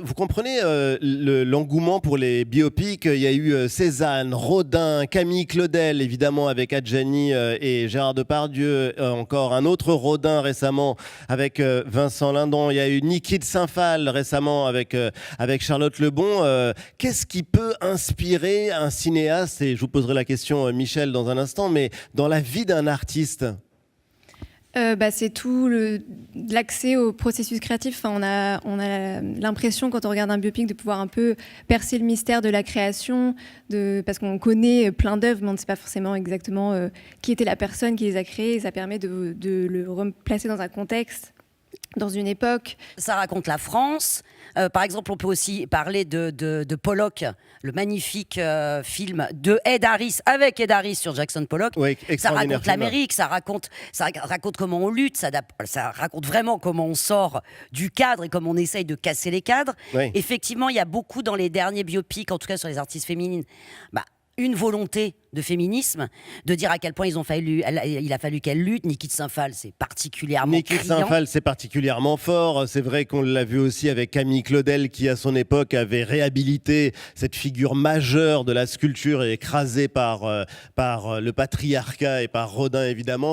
Vous comprenez l'engouement pour les biopics. Il y a eu Cézanne, Rodin, Camille Claudel, évidemment avec Adjani et Gérard Depardieu. Encore un autre Rodin récemment avec Vincent Lindon. Il y a eu Niki de Saint-Phal récemment avec Charlotte Lebon. Qu'est-ce qui peut inspirer un cinéaste, et je vous poserai la question, Michel, dans un instant, mais dans la vie d'un artiste? C'est tout l'accès au processus créatif. Enfin, on a l'impression, quand on regarde un biopic, de pouvoir un peu percer le mystère de la création, parce qu'on connaît plein d'œuvres, mais on ne sait pas forcément exactement qui était la personne qui les a créées. Et ça permet de le replacer dans un contexte, dans une époque. Ça raconte la France. Par exemple, on peut aussi parler de Pollock, le magnifique film de Ed Harris, avec Ed Harris sur Jackson Pollock. Oui, ça raconte l'Amérique, ça raconte comment on lutte, ça raconte vraiment comment on sort du cadre et comment on essaye de casser les cadres. Oui. Effectivement, il y a beaucoup dans les derniers biopics, en tout cas sur les artistes féminines, une volonté de féminisme, de dire à quel point il a fallu qu'elle lutte. Niki de Saint-Phal, c'est particulièrement Niki de Saint-Phal, c'est particulièrement fort. C'est vrai qu'on l'a vu aussi avec Camille Claudel, qui à son époque avait réhabilité cette figure majeure de la sculpture et écrasée par le patriarcat et par Rodin évidemment.